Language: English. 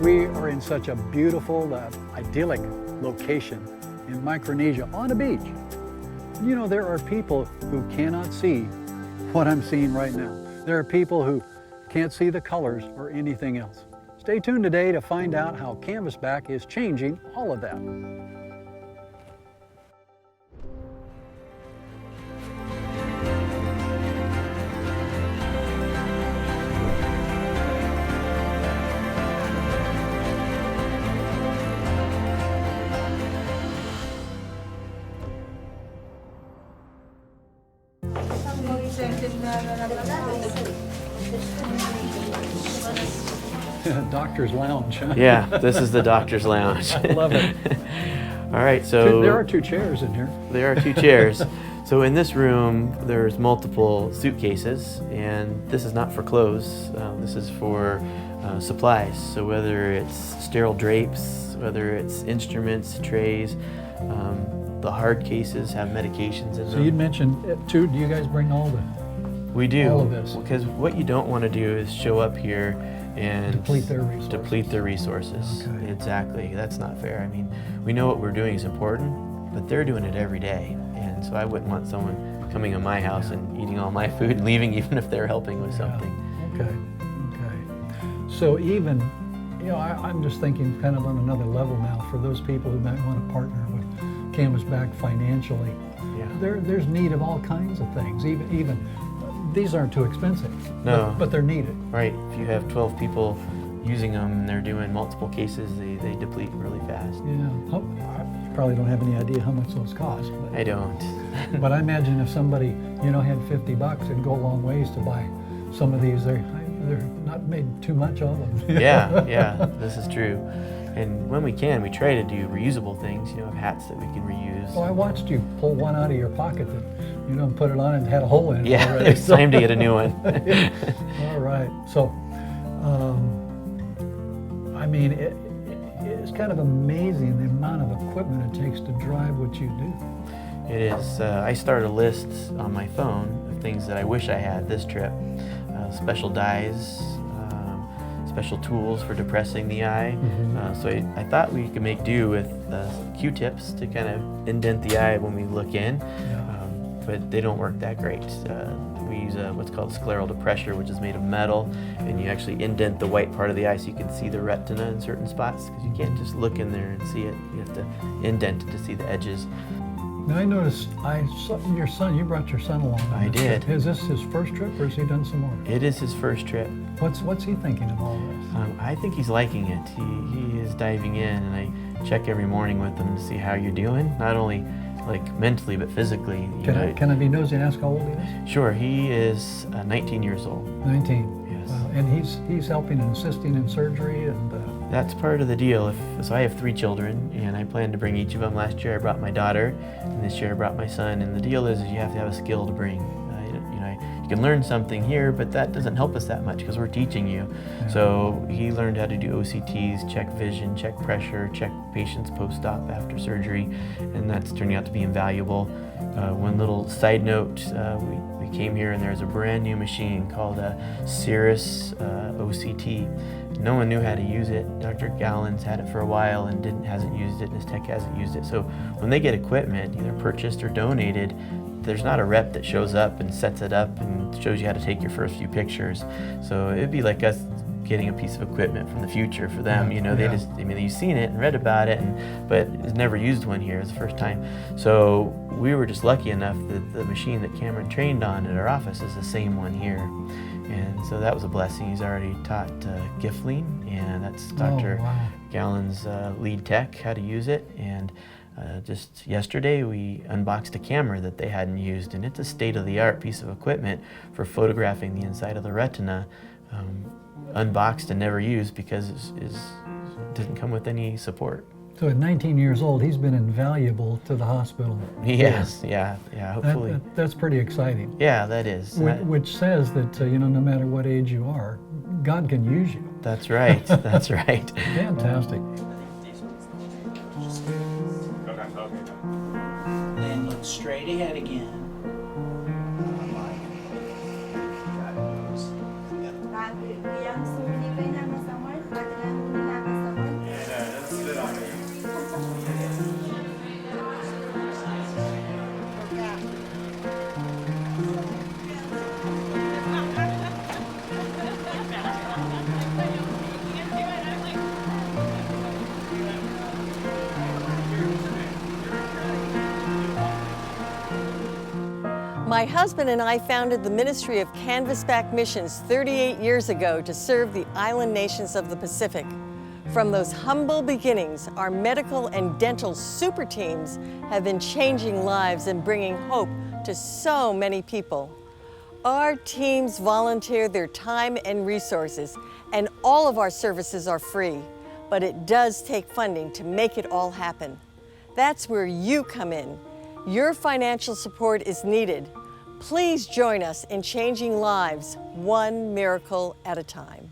we are in such a beautiful, idyllic location in Micronesia on a beach. You know, there are people who cannot see what I'm seeing right now. There are people who can't see the colors or anything else. Stay tuned today to find out how Canvasback is changing all of that. Doctor's Lounge, huh? Yeah, this is the doctor's lounge. I love it. All right, so There are 2 chairs in here. there are 2 chairs. So in this room, there's multiple suitcases, and this is not for clothes. This is for supplies. So whether it's sterile drapes, whether it's instruments, trays, the hard cases have medications in them. So you'd mentioned too, do you guys bring all the We do, all of this? because what you don't want to do is show up here and Deplete their resources. Deplete their resources. Okay. Exactly. That's not fair. I mean, we know what we're doing is important, but they're doing it every day. And so I wouldn't want someone coming in my house and eating all my food and leaving even if they're helping with something. Okay. So even, you know, I'm just thinking kind of on another level now for those people who might want to partner with Canvasback financially. Yeah. There's need of all kinds of things. Even these aren't too expensive. No. But they're needed. Right. If you have 12 people using them and they're doing multiple cases, they deplete really fast. Yeah. You probably don't have any idea how much those cost. But, I don't. but I imagine if somebody, you know, had $50, it'd go a long ways to buy some of these. They're not made too much of them. Yeah, this is true. And when we can, we try to do reusable things, you know, hats that we can reuse. Well, I watched you pull one out of your pocket that, you know, and put it on and had a hole in it. Yeah, already. it's time to get a new one. All right. So, I mean, it's kind of amazing the amount of equipment it takes to drive what you do. It is. I started a list on my phone of things that I wish I had this trip. Special dyes, special tools for depressing the eye. Mm-hmm. So I thought we could make do with Q-tips to kind of indent the eye when we look in, but they don't work that great. We use what's called scleral depressor, which is made of metal, and you actually indent the white part of the eye so you can see the retina in certain spots, because you can't just look in there and see it. You have to indent it to see the edges. Now I noticed your son, you brought your son along. I did. Is this his first trip or has he done some more? It is his first trip. What's he thinking of all this? I think he's liking it. He is diving in, and I check every morning with him to see how you're doing, not only like mentally but physically. Can I be nosy and ask how old he is? Sure, he is 19 years old. 19. Yes. And he's helping and assisting in surgery and. That's part of the deal. So I have 3 children, and I plan to bring each of them. Last year I brought my daughter, and this year I brought my son. And the deal is you have to have a skill to bring. You can learn something here, but that doesn't help us that much because we're teaching you. Yeah. So he learned how to do OCTs, check vision, check pressure, check patients post-op after surgery, and that's turning out to be invaluable. One little side note, we came here and there's a brand new machine called a Cirrus OCT. No one knew how to use it. Dr. Gallon's had it for a while and hasn't used it, and his tech hasn't used it. So when they get equipment, either purchased or donated, there's not a rep that shows up and sets it up and shows you how to take your first few pictures. So it'd be like us getting a piece of equipment from the future for them. You know, they just, I mean, you've seen it and read about it, but it's never used one here. It's the first time. So we were just lucky enough that the machine that Cameron trained on at our office is the same one here. And so that was a blessing. He's already taught Gifling, and that's Dr. Gallon's lead tech, how to use it. And just yesterday we unboxed a camera that they hadn't used, and it's a state-of-the-art piece of equipment for photographing the inside of the retina, unboxed and never used because it doesn't come with any support. So at 19 years old, he's been invaluable to the hospital. Yes, yeah, hopefully. That's pretty exciting. Yeah, that is. Which says that, you know, no matter what age you are, God can use you. That's right, that's right. Fantastic. Then look straight ahead again. My husband and I founded the Ministry of Canvasback Missions 38 years ago to serve the island nations of the Pacific. From those humble beginnings, our medical and dental super teams have been changing lives and bringing hope to so many people. Our teams volunteer their time and resources, and all of our services are free, but it does take funding to make it all happen. That's where you come in. Your financial support is needed. Please join us in changing lives one miracle at a time.